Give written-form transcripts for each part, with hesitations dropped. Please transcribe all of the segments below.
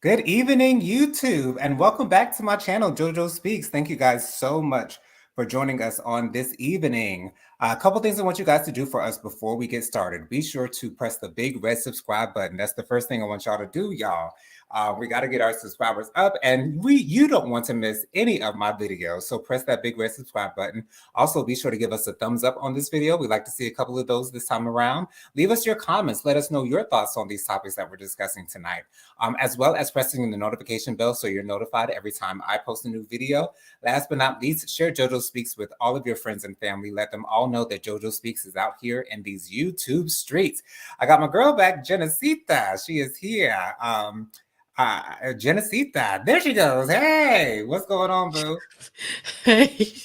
Good evening, YouTube, and welcome back to my channel, JoJo Speaks. Thank you guys so much for joining us on this evening. A couple things I want you guys to do for us before we get started. Be sure to press the big red subscribe button. That's the first thing I want y'all to do, y'all. We got to get our subscribers up, and you don't want to miss any of my videos. So press that big red subscribe button. Also, be sure to give us a thumbs up on this video. We'd like to see a couple of those this time around. Leave us your comments. Let us know your thoughts on these topics that we're discussing tonight, as well as pressing the notification bell so you're notified every time I post a new video. Last but not least, share JoJo Speaks with all of your friends and family. Let them all know that JoJo Speaks is out here in these YouTube streets. I got my girl back, Genesita. She is here. Genesita, there she goes. Hey, what's going on, boo? Hey.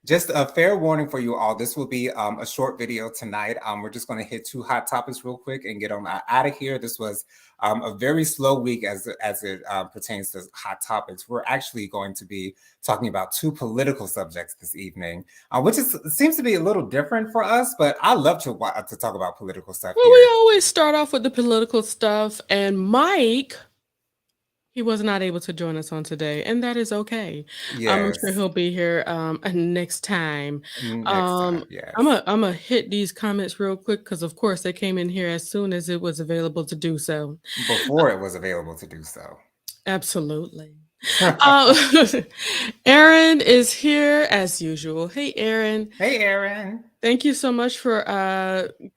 Just a fair warning for you all. This will be a short video tonight. We're just going to hit two hot topics real quick and get on out of here. This was a very slow week as it pertains to hot topics. We're actually going to be talking about two political subjects this evening, which seems to be a little different for us, but I love to talk about political stuff Well, here. we always start off with the political stuff, and Mike, he was not able to join us on today, and that is okay. I'm Yes. sure he'll be here next time. Next time, yes. I'm gonna hit these comments real quick because, of course, they came in here as soon as it was available to do so. Before it was available to do so. Absolutely. Um, Aaron is here as usual. Hey, Aaron. Hey, Aaron. Thank you so much for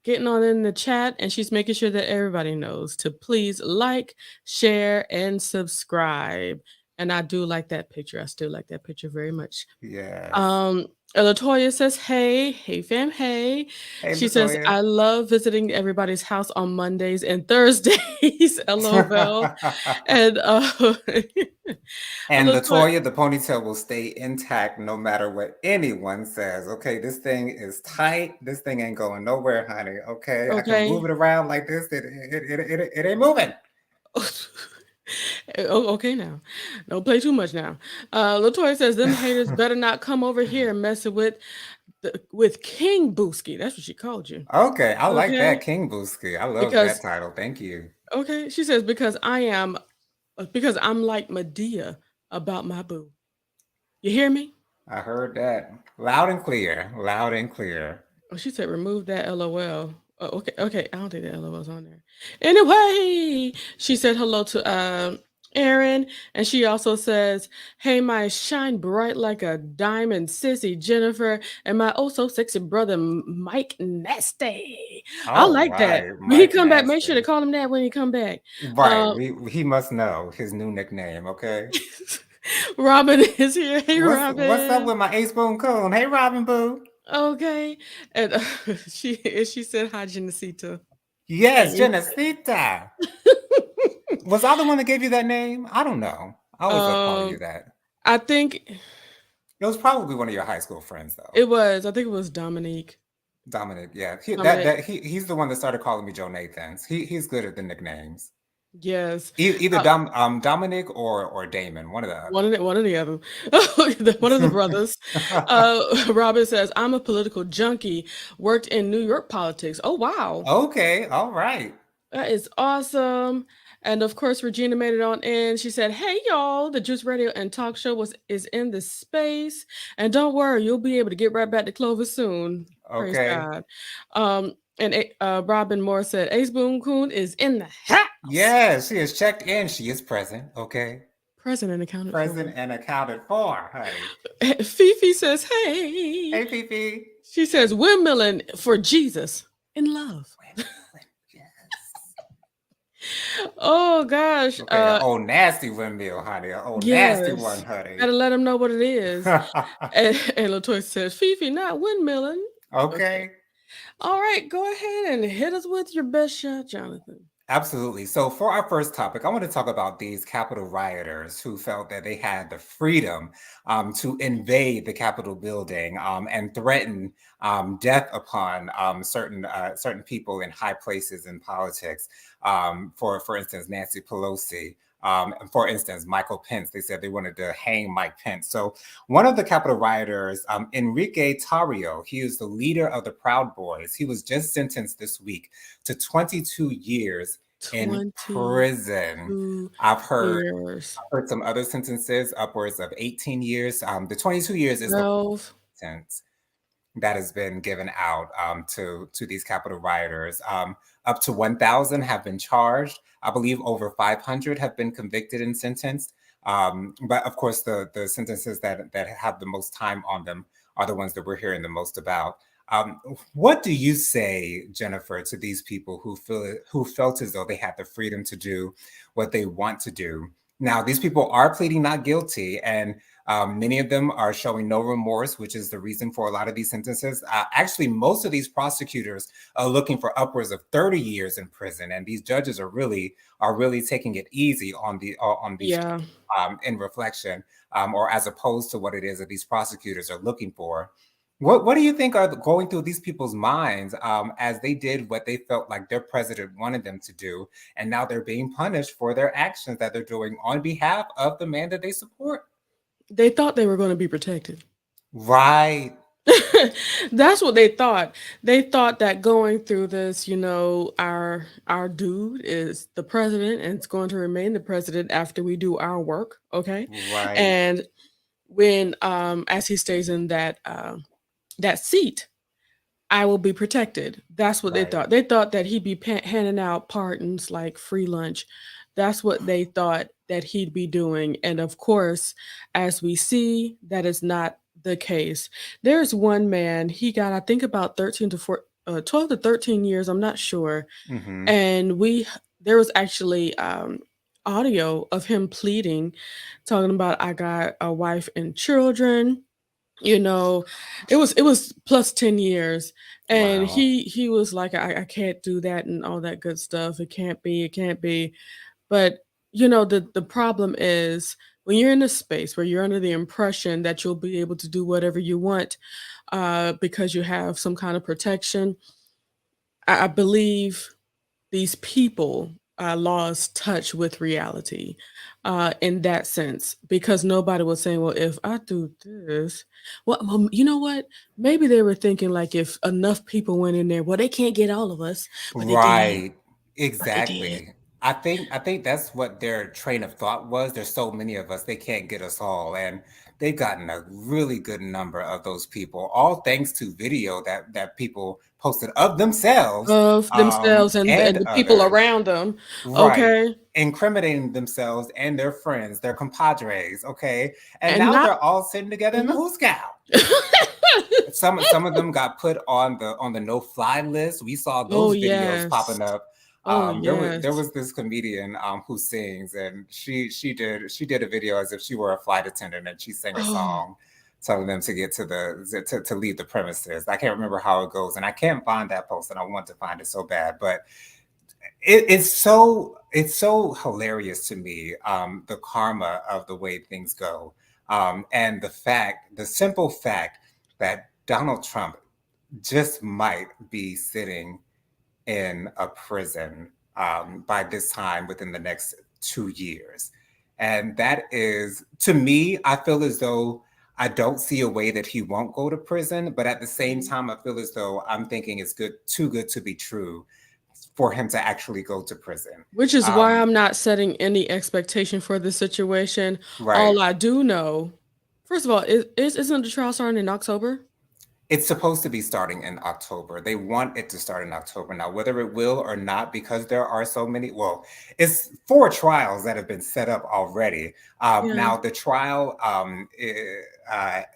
getting on in the chat, and she's making sure that everybody knows to please like, share, and subscribe. And I do like that picture. I still like that picture very much. Yes. Latoya says, hey fam, hey. Hey, She says, Latoya. I love visiting everybody's house on Mondays and Thursdays. LOL. And And Latoya, the ponytail will stay intact no matter what anyone says. Okay, this thing is tight. This thing ain't going nowhere, honey. Okay, I can move it around like this. It ain't moving. Okay, now. Don't play too much now. Latoya says, them haters better not come over here messing with King Booski. That's what she called you. Okay, I like that, King Booski. I love that title. Thank you. Okay, she says, because I'm like Medea about my boo. You hear me? I heard that loud and clear. Loud and clear. Oh, she said, remove that LOL. Oh, okay. I don't think the LOL's on there. Anyway, she said hello to Aaron, and she also says, hey, my shine bright like a diamond sissy Jennifer, and my oh so sexy brother Mike Nasty. I like that. When he come back, make sure to call him that when he come back. Right. He must know his new nickname, okay? Robin is here. Hey, Robin. What's up with my ace spoon cone? Hey, Robin boo. Okay. And she said hi, Genesita. Yes, Genesita. Was I the one that gave you that name? I don't know. I always call you that. I think it was probably one of your high school friends, though. It was. I think it was Dominique. Dominic, yeah. He's the one that started calling me Joe Nathans. He's good at the nicknames. Yes. Either Dominic or Damon, one of the one of the other. One of the brothers. Robin says, I'm a political junkie, worked in New York politics. Oh wow. Okay, all right. That is awesome. And of course, Regina made it on in. She said, hey, y'all, the Juice Radio and Talk Show is in the space. And don't worry, you'll be able to get right back to Clovis soon. Okay. Praise God. And Robin Moore said, Ace Boom Coon is in the house. Yes, she is checked in. She is present. Okay. Present and accounted for. Present and accounted for, honey. Fifi says, hey. Hey, Fifi. She says, windmilling for Jesus in love. Oh gosh! Okay, nasty windmill, honey. Nasty one, honey. Gotta let them know what it is. and Latoya says, "Fifi, not windmilling." Okay. All right, go ahead and hit us with your best shot, Jonathan. Absolutely. So for our first topic, I want to talk about these Capitol rioters who felt that they had the freedom to invade the Capitol building and threaten death upon certain people in high places in politics. For instance, Nancy Pelosi. For instance, Michael Pence, they said they wanted to hang Mike Pence. So one of the Capitol rioters, Enrique Tarrio, he is the leader of the Proud Boys. He was just sentenced this week to 22 years in 22 prison. I've heard years. some other sentences upwards of 18 years. The 22 years is the 12. sentence that has been given out to these Capitol rioters. Up to 1,000 have been charged. I believe over 500 have been convicted and sentenced. But of course, the sentences that have the most time on them are the ones that we're hearing the most about. What do you say, Jennifer, to these people who felt as though they had the freedom to do what they want to do? Now, these people are pleading not guilty, and many of them are showing no remorse, which is the reason for a lot of these sentences. Actually, most of these prosecutors are looking for upwards of 30 years in prison, and these judges are really taking it easy on these Yeah. in reflection, or as opposed to what it is that these prosecutors are looking for. What do you think are going through these people's minds as they did what they felt like their president wanted them to do, and now they're being punished for their actions that they're doing on behalf of the man that they support? They thought they were gonna be protected. Right. That's what they thought. They thought that going through this, our dude is the president and it's going to remain the president after we do our work, okay? Right. And when as he stays in that seat, I will be protected. That's what they Right. thought. They thought that he'd be handing out pardons like free lunch. That's what they thought that he'd be doing. And of course, as we see, that is not the case. There's one man, he got, I think, about 12 to 13 years, I'm not sure. Hmm. And there was actually audio of him pleading, talking about, I got a wife and children, you know, it was plus 10 years, and Wow. he was like, I can't do that and all that good stuff. It can't be. But, the problem is when you're in a space where you're under the impression that you'll be able to do whatever you want, because you have some kind of protection, I believe these people lost touch with reality in that sense, because nobody was saying, well, if I do this, well, you know what, maybe they were thinking like, if enough people went in there, well, they can't get all of us, but they did. Right. But they did. Exactly. I think that's what their train of thought was. There's so many of us, they can't get us all. And they've gotten a really good number of those people, all thanks to video that people posted of themselves Of themselves and and the people others. around them. Right. Okay. Incriminating themselves and their friends, their compadres. Okay. And And now not. they're all sitting together in the Mhm. Hooskow. Some of them got put on the no fly list. We saw Oh those videos yes. popping up. Oh There yes. was this comedian who sings, and she did a video as if she were a flight attendant, and she sang a Oh. song telling them to get to leave the premises. I can't remember how it goes, and I can't find that post, and I want to find it so bad. But it's so hilarious to me, the karma of the way things go, and the simple fact that Donald Trump just might be sitting in a prison by this time within the next 2 years. And that is, to me, I feel as though I don't see a way that he won't go to prison. But at the same Mhm. time, I feel as though I'm thinking it's too good to be true for him to actually go to prison. Which is why Um, I'm not setting any expectation for the situation. right. All I do know, first of all, isn't the trial starting in October? It's supposed to be starting in October. They want it to start in October. Now, whether it will or not, because there are so many, well, it's 4 trials that have been set up already. Yeah. Now, the trial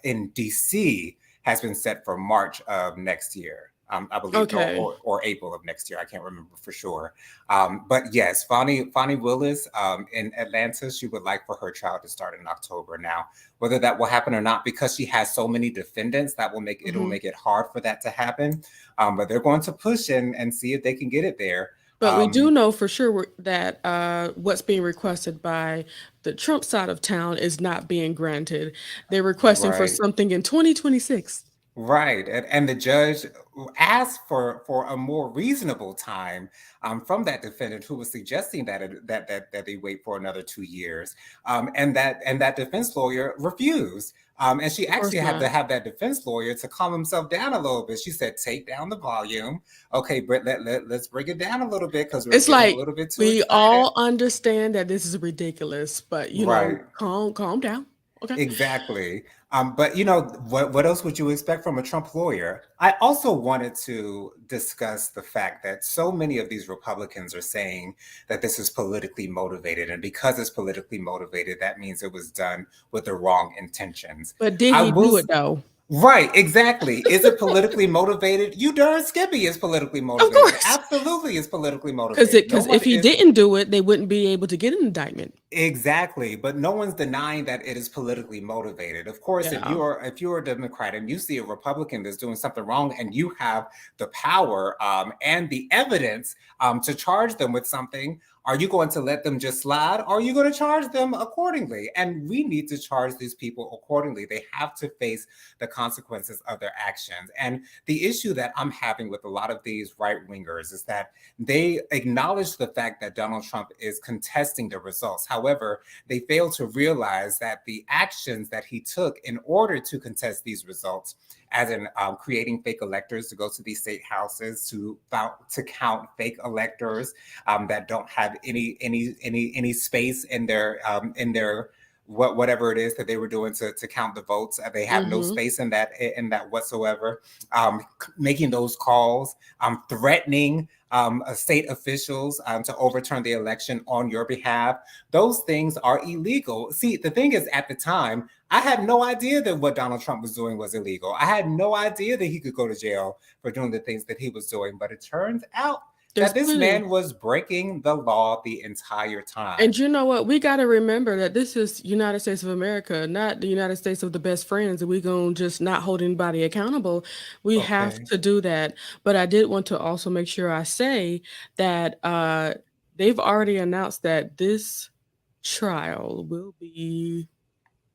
in DC has been set for March of next year. I believe, Okay. or April of next year. I can't remember for sure. But yes, Fonnie Willis in Atlanta, she would like for her trial to start in October. Now, whether that will happen or not, because she has so many defendants, it'll Mhm. make it hard for that to happen. But they're going to push and see if they can get it there. But we do know for sure that what's being requested by the Trump side of town is not being granted. They're requesting for Right. something in 2026. Right, and the judge asked for a more reasonable time from that defendant who was suggesting that that they wait for another 2 years, and that defense lawyer refused. And she Of course actually had to not. have that defense lawyer to calm himself down a little bit. She said, "Take down the volume, okay, Britt. Let's bring it down a little bit because we're It's getting a like little bit too we excited." all understand that this is ridiculous, but Right. calm down. Okay. Exactly. But what else would you expect from a Trump lawyer? I also wanted to discuss the fact that so many of these Republicans are saying that this is politically motivated, and because it's politically motivated, that means it was done with the wrong intentions. But did I he will do it though? Right, exactly. Is it politically motivated? You darn Skippy is politically Of motivated. course. Absolutely is politically Because motivated. No because one if he is. didn't do it, they wouldn't be able to get an indictment. Exactly, but no one's denying that it is politically motivated. Of course, Yeah. if you're a Democrat and you see a Republican that's doing something wrong, and you have the power and the evidence to charge them with something, are you going to let them just slide? Or are you going to charge them accordingly? And we need to charge these people accordingly. They have to face the consequences of their actions. And the issue that I'm having with a lot of these right wingers is that they acknowledge the fact that Donald Trump is contesting the results. However, they fail to realize that the actions that he took in order to contest these results, as in creating fake electors to go to these state houses to count fake electors that don't have any space in their whatever it is that they were doing to count the votes. They have no Mhm. space in that whatsoever. Making those calls, threatening state officials to overturn the election on your behalf. Those things are illegal. See, the thing is, at the time, I had no idea that what Donald Trump was doing was illegal. I had no idea that he could go to jail for doing the things that he was doing. But it turns out There's that this plenty. man was breaking the law the entire And time. you know what? We got to remember that this is United States of America, not the United States of the best friends, and we going to just not hold anybody accountable. We have Okay. to do that. But I did want to also make sure I say that they've already announced that this trial will be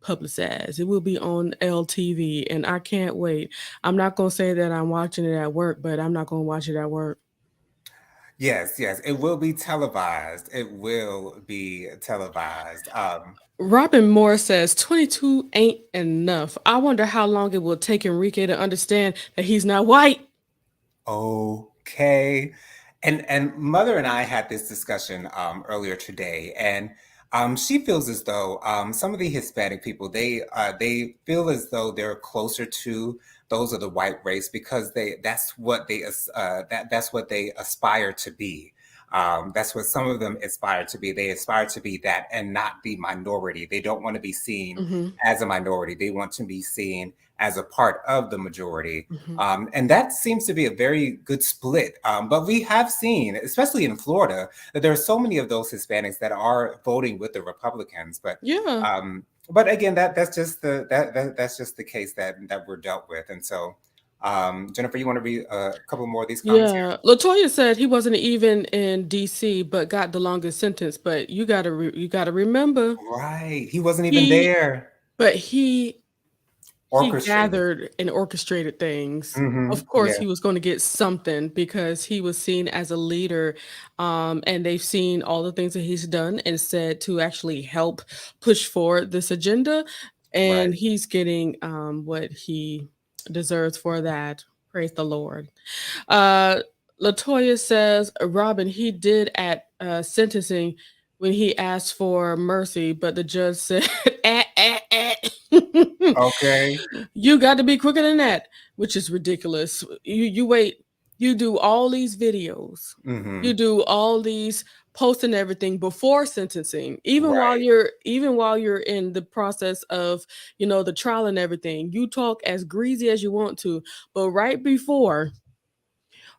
publicized. It will be on LTV, and I can't wait. I'm not going to say that I'm watching it at work, but I'm not going to watch it at work. Yes, yes, it will be televised. It will be televised. Robin Moore says 22 ain't enough. I wonder how long it will take Enrique to understand that he's not white. Okay. And Mother and I had this discussion earlier today, and she feels as though some of the Hispanic people they feel as though they're closer to those of the white race because that's what they aspire to be. That's what some of them aspire to be. They aspire to be that and not the minority. They don't want to be seen Mhm, as a minority. They want to be seen as a part of the majority. mhm. And that seems to be a very good split. But we have seen, especially in Florida, that there are so many of those Hispanics that are voting with the Republicans. Yeah. But again, that's just the case that we're dealt with. And so, Jennifer, you want to read a couple more of these comments here? Yeah. Latoya said he wasn't even in DC but got the longest sentence, but you got to remember Right. He wasn't even he there. but he Orchestrated. gathered and orchestrated things. Of course, Yeah. he was going to get something because he was seen as a leader, and they've seen all the things that he's done and said to actually help push forward this agenda, and Right. he's getting what he deserves for that. Praise the Lord. Uh, Latoya says, Robin, he did at sentencing when he asked for mercy, but the judge said, eh, eh, eh. Okay. You got to be quicker than that, which is ridiculous. You wait, you do all these videos, you Hmm. do all these posts and everything before sentencing, Right. even while you're in the process of the trial and everything. You talk as greasy as you want to, but right before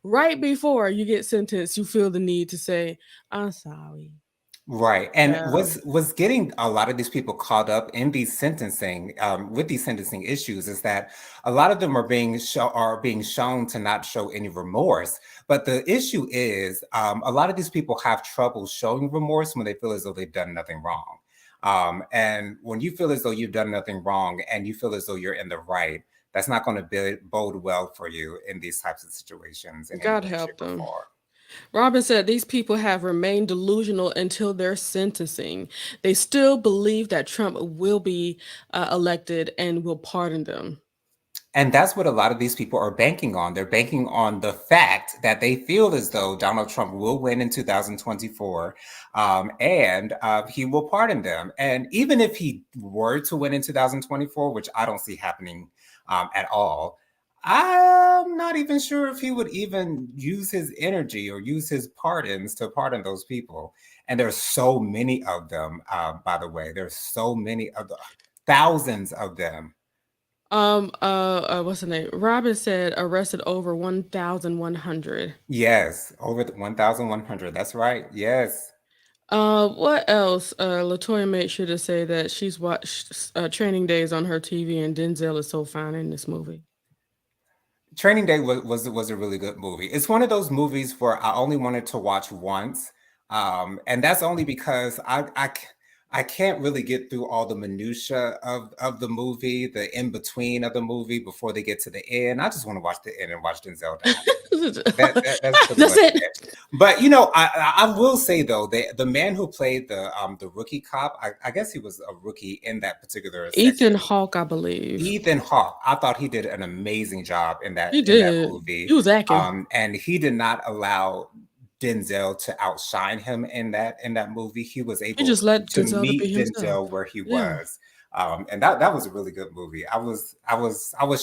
you get sentenced, you feel the need to say, "I'm sorry." Right. And Yeah. was getting a lot of these people caught up in these sentencing with these sentencing issues is that a lot of them are being shown to not show any remorse. But the issue is a lot of these people have trouble showing remorse when they feel as though they've done nothing wrong. And when you feel as though you've done nothing wrong and you feel as though you're in the right, That's not going to bode well for you in these types of situations in any God way, shape, help or them. form. Robin said these people have remained delusional until their sentencing. They still believe that Trump will be elected and will pardon them. And that's what a lot of these people are banking on. They're banking on the fact that they feel as though Donald Trump will win in 2024, and he will pardon them. And even if he were to win in 2024, which I don't see happening at all, I'm not even sure if he would even use his energy or use his pardons to pardon those people. And there's so many of them, by the way. There's so many of the thousands of them. What's the name? Robin said arrested over 1,100. Yes, over 1,100. That's right. Yes. What else? Latoya made sure to say that she's watched Training Days on her TV, and Denzel is so fine in this movie. Training Day was a really good movie. It's one of those movies where I only wanted to watch once, and that's only because I can't really get through all the minutia of the movie, the in between of the movie before they get to the end. I just want to watch the end and watch Denzel die. That's pretty That's much it. it. But you know, I will say though, the man who played the rookie cop, I guess he was a rookie in that particular Ethan section. Hawke, I believe. Ethan Hawke, I thought he did an amazing job in that He in that did. He movie, was acting. and he did not allow Denzel to outshine him in that movie. He was He able just let to Denzel to be meet himself. Denzel where he Yeah. was, and that was a really good movie. I was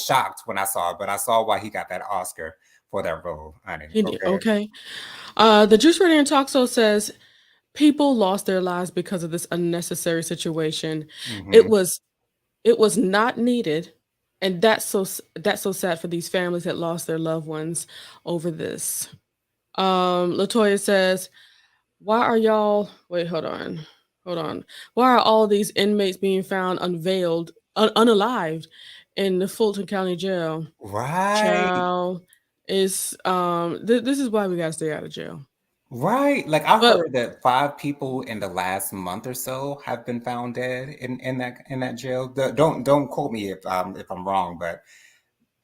shocked when I saw it, but I saw why he got that Oscar for that role, honey. He did. Okay. Okay. The Juice Radio Talk Show says people lost their lives because of this unnecessary situation. It Hmm. was it was not needed, and that's so sad for these families that lost their loved ones over this. Latoya says, "Why are y'all? Wait, hold on. Why are all these inmates being found unalived in the Fulton County Jail? Right. Child, is this is why we gotta stay out of jail." Right. Like I But heard that 5 people in the last month or so have been found dead in that jail. Don't quote me if I'm wrong, but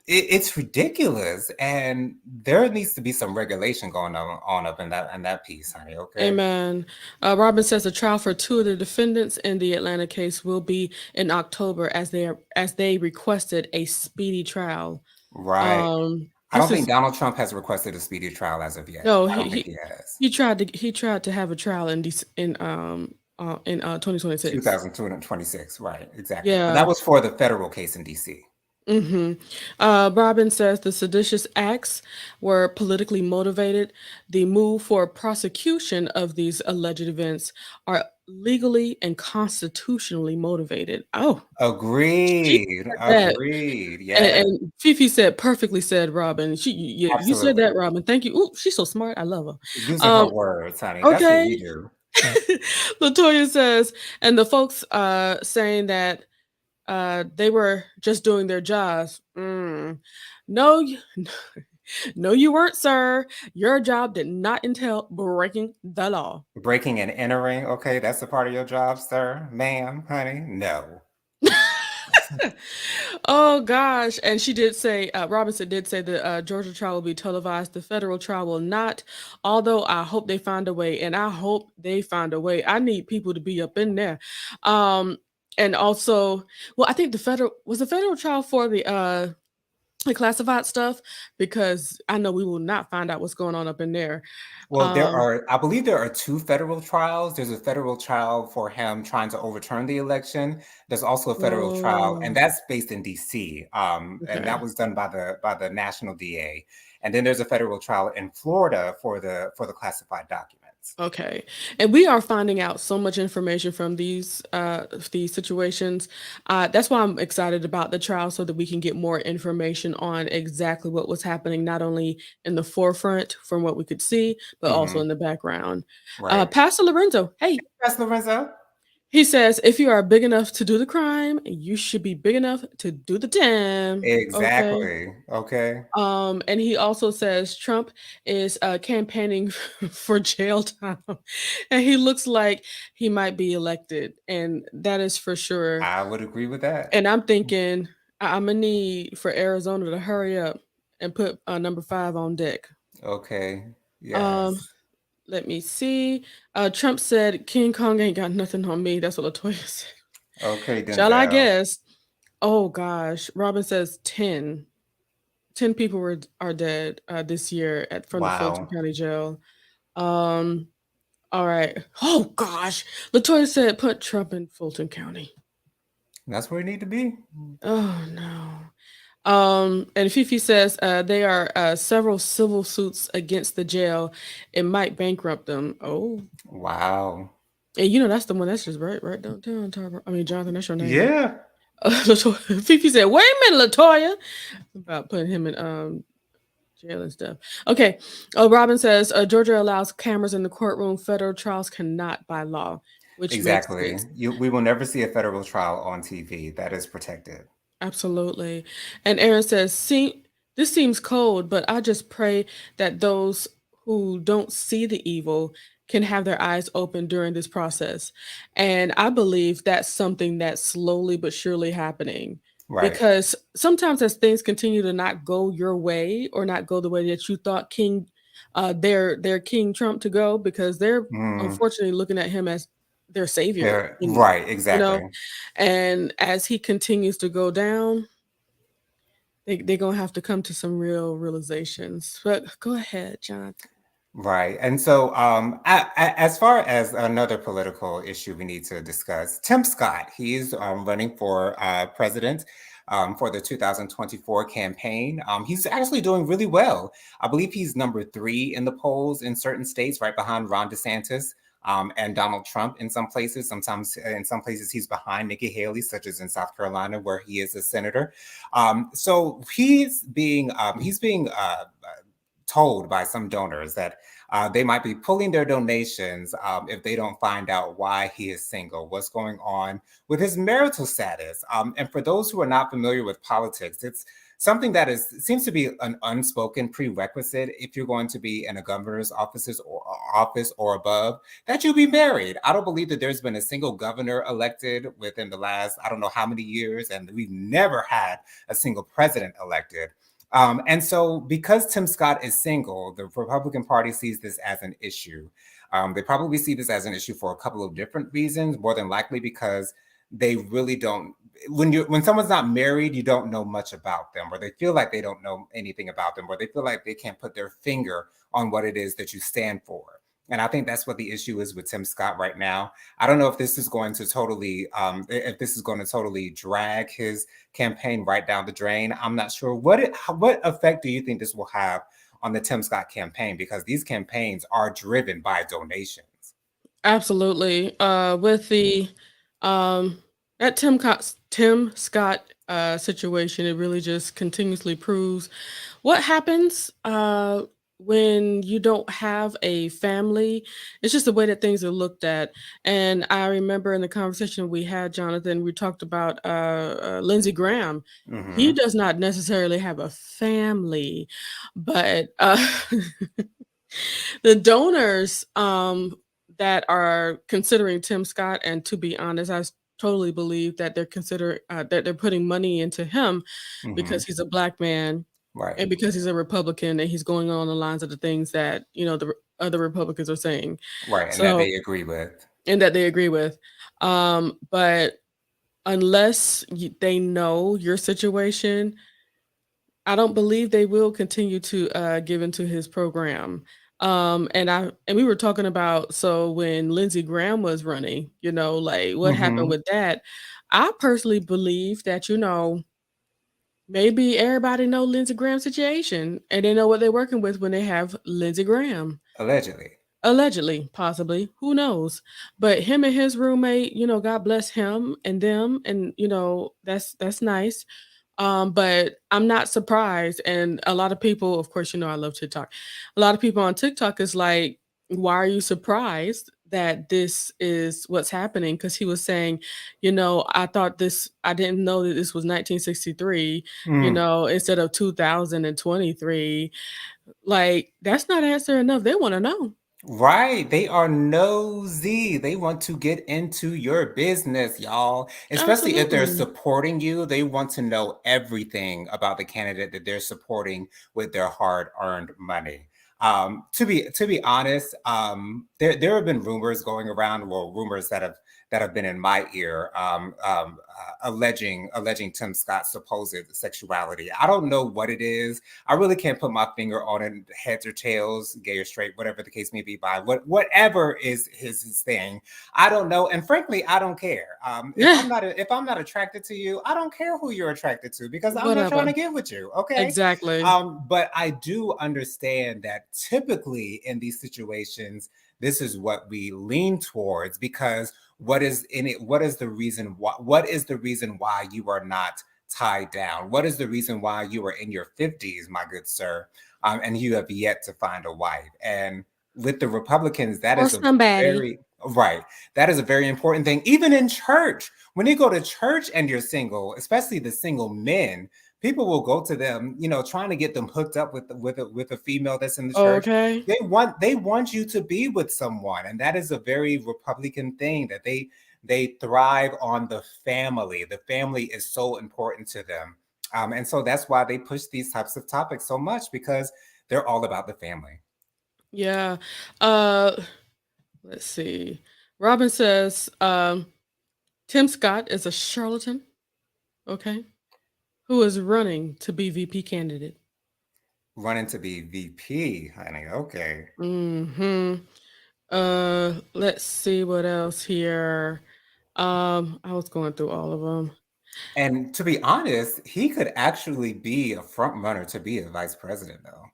it's ridiculous, and there needs to be some regulation going on up in that piece, honey. Okay. Amen. Robin says the trial for two of the defendants in the Atlanta case will be in October as they requested a speedy trial. Right. I don't This think is Donald Trump has requested a speedy trial as of yet. no I don't think he he has. he tried to have a trial in 2026. 2026. Right. Exactly. But that Yeah. was for the federal case in DC. Mm-hmm. Robin says the seditious acts were politically motivated. The move for prosecution of these alleged events are legally and constitutionally motivated. Oh, she Agreed. said that. Agreed. Yes. And Fifi said, perfectly said, Robin. You said Absolutely. that, Robin. Thank you. Ooh, she's so smart. I love her. Using her words, honey. That's what we Okay. do. Latoya says, and the folks saying that they were just doing their jobs. No, no, you weren't, sir. Your job did not entail breaking the law. Breaking and entering, okay, that's a part of your job, sir, ma'am, honey. No. Oh gosh, and she did say Robinson did say the Georgia trial will be televised. The federal trial will not. Although I hope they find a way, and I hope they find a way. I need people to be up in there. Um, and also, well, I think the federal trial for the classified stuff, because I know we will not find out what's going on up in there. Well, Um, I believe there are two federal trials. There's a federal trial for him trying to overturn the election. There's also a federal trial, and oh, that's based in DC. And that okay. was done by the national DA. And then there's a federal trial in Florida for the classified documents. Okay. And we are finding out so much information from these situations. That's why I'm excited about the trial so that we can get more information on exactly what was happening, not only in the forefront from what we could see, but also Hmm. in the background. Right. Pastor Lorenzo, hey, Yes, Lorenzo. he says if you are big enough to do the crime, you should be big enough to do the time. Okay. Exactly. Okay. And he also says Trump is campaigning for jail time, and he looks like he might be elected, and that is for sure. I would agree with that. And I'm gonna need for Arizona to hurry up and put number 5 on deck. Okay. Um, Yes. let me see. Trump said King Kong ain't got nothing on me. That's what Latoya said. Okay, Shall I Denzel. guess? Oh gosh, Robin says 10. 10 people are dead this year at from the Fulton Wow. County Jail. Um, all right. Oh gosh, Latoya said put Trump in Fulton County. That's where you need to be. Oh no. And Fifi says there are several civil suits against the jail. It might bankrupt them. Oh, Wow. and you know that's the one that's just right downtown. I mean, Jonathan, that's your name, right? Yeah. Fifi said, "Wait a minute, Latoya," about putting him in jail and stuff. Okay. Robin says Georgia allows cameras in the courtroom. Federal trials cannot by law, which makes Exactly. sense. We will never see a federal trial on TV. That is protected. Absolutely. And Aaron says, see, this seems cold, but I just pray that those who don't see the evil can have their eyes open during this process. And I believe that's something that's slowly but surely happening. Right. Because sometimes as things continue to not go your way or not go the way that you thought their King Trump to go, because they're Mm. unfortunately looking at him as their savior. They're And right. you know, Exactly. and as he continues to go down, they're gonna have to come to some real realizations. But go ahead, Jonathan. Right. And so, as far as another political issue we need to discuss, Tim Scott, he's running for president for the 2024 campaign. He's actually doing really well. I believe he's number 3 in the polls in certain states, right behind Ron DeSantis. And Donald Trump in some places. Sometimes in some places he's behind Nikki Haley, such as in South Carolina, where he is a senator. So he's being told by some donors that they might be pulling their donations if they don't find out why he is single, what's going on with his marital status. And for those who are not familiar with politics, it's something that seems to be an unspoken prerequisite if you're going to be in a governor's office or above, that you be married. I don't believe that there's been a single governor elected within the last I don't know how many years, and we've never had a single president elected. And so, because Tim Scott is single, the Republican Party sees this as an issue. They probably see this as an issue for a couple of different reasons. More than likely, because they really don't. When someone's not married, you don't know much about them, or they feel like they don't know anything about them, or they feel like they can't put their finger on what it is that you stand for. And I think that's what the issue is with Tim Scott right now. I don't know if this is going to totally drag his campaign right down the drain. I'm not sure what effect do you think this will have on the Tim Scott campaign, because these campaigns are driven by donations. Absolutely. With the um that Tim Scott situation, it really just continuously proves what happens when you don't have a family. It's just the way that things are looked at. And I remember in the conversation we had, Jonathan, we talked about Lindsey Graham. He Hmm. does not necessarily have a family, but the donors that are considering Tim Scott, and to be honest, totally believe that that they're putting money into him Hmm. because he's a black man Right. and because he's a Republican and he's going on the lines of the things that other Republicans are saying. Right. And that So, they agree with. and that they agree with. But unless they know your situation, I don't believe they will continue to give into his program. And we were talking about, so when Lindsey Graham was running, like what happened Hmm. with that. I personally believe that maybe everybody know Lindsey Graham's situation and they know what they're working with when they have Lindsey Graham. Allegedly. Allegedly, possibly, who knows? But him and his roommate, God bless him and them, and that's nice. But I'm not surprised, and a lot of people, of course, I love TikTok. A lot of people on TikTok is like, "Why are you surprised that this is what's happening?" Because he was saying, I didn't know that this was 1963, Mm. instead of 2023. Like, that's not answer enough. They want to know. Right. They are nosy. They want to get into your business, y'all. Especially if they're Absolutely. supporting you, they want to know everything about the candidate that they're supporting with their hard-earned money. To be honest, there have been rumors going around, well, rumors that have been in my ear, alleging Tim Scott's supposed sexuality. I don't know what it is. I really can't put my finger on it, heads or tails, gay or straight, whatever the case may be. By whatever is his thing, I don't know, and frankly, I don't care. Yeah. If I'm not attracted to you, I don't care who you're attracted to because I'm not trying Whatever. to get with you. Okay. Exactly. But I do understand that typically in these situations, this is what we lean towards because what is in it? What is the reason why? What is the reason why you are not tied down? What is the reason why you are in your 50s, my good sir, and you have yet to find a wife? And with the Republicans, that Or is a somebody. very right. That is a very important thing. Even in church, when you go to church and you're single, especially the single men, people will go to them, trying to get them hooked up with a female that's in the church. Okay. They want you to be with someone, and that is a very Republican thing that they thrive on the family. The family is so important to them, and so that's why they push these types of topics so much because they're all about the family. Yeah. Uh let's see. Robin says, Tim Scott is a charlatan, okay, who is running to be VP candidate. Running to be VP, honey. Okay. Hmm. Let's see what else here. I was going through all of them. And to be honest, he could actually be a front runner to be a vice president, though.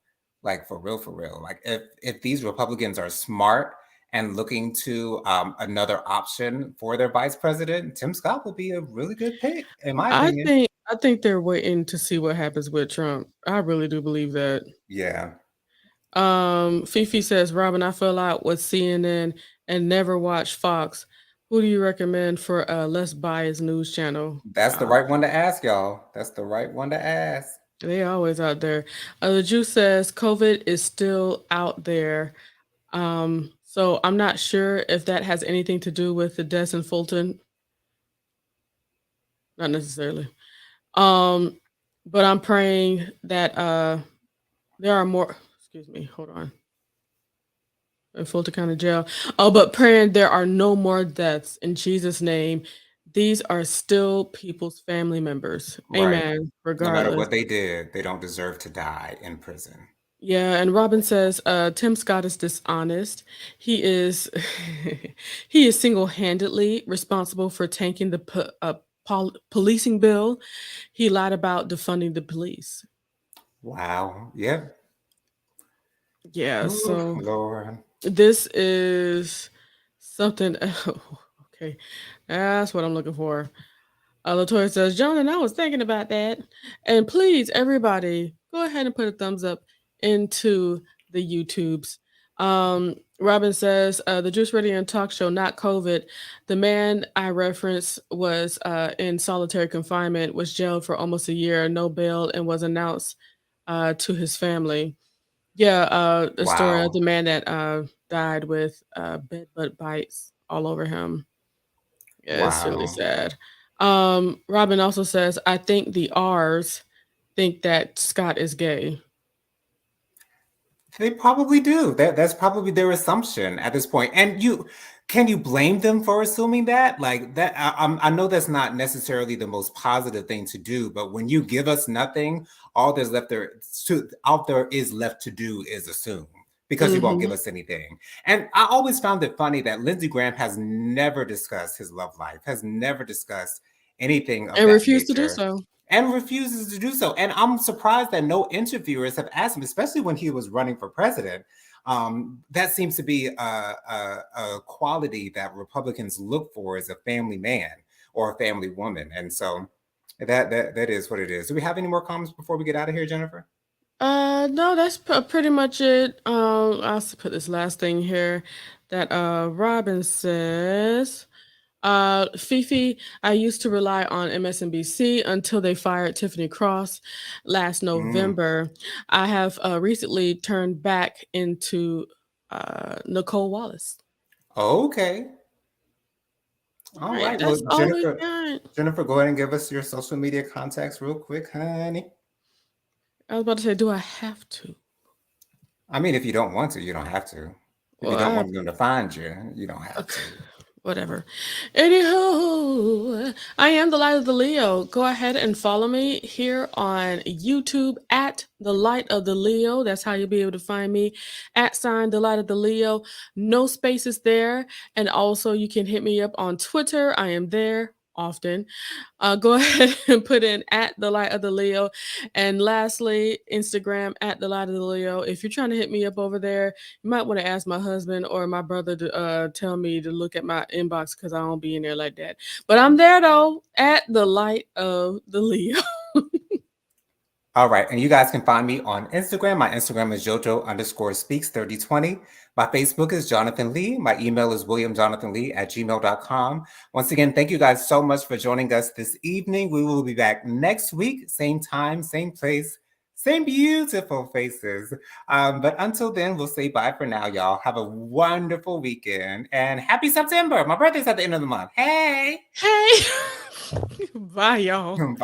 Like for real, for real. Like if these Republicans are smart and looking to another option for their vice president, Tim Scott would be a really good pick, in my opinion. I think they're waiting to see what happens with Trump. I really do believe that. Yeah, Fifi says, Robin, I fell out with CNN and never watched Fox. Who do you recommend for a less biased news channel? that's the right one to ask, y'all. That's the right one to ask. They always out there. The Jew says COVID is still out there. So I'm not sure if that has anything to do with the deaths in Fulton. Not necessarily. Um, but I'm praying that there are more. Excuse me. Hold on. In Fulton County Jail. Oh, but praying there are no more deaths in Jesus' name. These are still people's family members. Right. Amen. No matter Regardless. what they did, they don't deserve to die in prison. Yeah, and Robin says, Tim Scott is dishonest. He is he is single-handedly responsible for tanking the policing bill. He lied about defunding the police. Wow. Yep. Yeah, Ooh, so Lord. this is something. Okay, that's what I'm looking for. Latoya says, Jonathan, I was thinking about that. And please, everybody, go ahead and put a thumbs up into the YouTubes. Robin says, the Juice Radio and Talk Show, not COVID. The man I referenced was in solitary confinement, was jailed for almost a year, no bail, and was announced to his family. Yeah, the story of Wow. the man that died with bed bug bites all over him. Yeah, it's really Wow. sad. Robin also says, I think the R's think that Scott is gay. They probably do. That's probably their assumption at this point. And can you blame them for assuming that? Like that, I know that's not necessarily the most positive thing to do, but when you give us nothing, all there is left to do is assume because you won't give Hmm. us anything. And I always found it funny that Lindsey Graham has never discussed his love life, has never discussed anything of And that refused to do nature so. and refuses to do so. And I'm surprised that no interviewers have asked him, especially when he was running for president. That seems to be a quality that Republicans look for as a family man or a family woman. And so that is what it is. Do we have any more comments before we get out of here, Jennifer? No, that's pretty much it. Put this last thing here that Robin says. Fifi, I used to rely on MSNBC until they fired Tiffany Cross last Mm, November. I have recently turned back into Nicole Wallace. Okay. All Right, right. Well, that's all we got. Jennifer, go ahead and give us your social media contacts real quick, honey. I was about to say, do I have to? I mean, if you don't want to, you don't have to. If you Well, don't I want them to find you, you don't have okay, to. whatever. Anywho, I am the Light of the Leo. Go ahead and follow me here on YouTube at the Light of the Leo. That's how you'll be able to find me. At sign the Light of the Leo. No spaces there. And also you can hit me up on Twitter. I am there often. Go ahead and put in at the Light of the Leo. And lastly, Instagram at the Light of the Leo. If you're trying to hit me up over there, you might want to ask my husband or my brother to tell me to look at my inbox because I don't be in there like that. But I'm there though, at the Light of the Leo. All right. And you guys can find me on Instagram. My Instagram is JoJo_speaks3020. My Facebook is Jonathan Lee. My email is williamjonathanlee@gmail.com. Once again, thank you guys so much for joining us this evening. We will be back next week, same time, same place, same beautiful faces. But until then, we'll say bye for now, y'all. Have a wonderful weekend and happy September. My birthday's at the end of the month. Hey. Hey. Bye, y'all. Bye.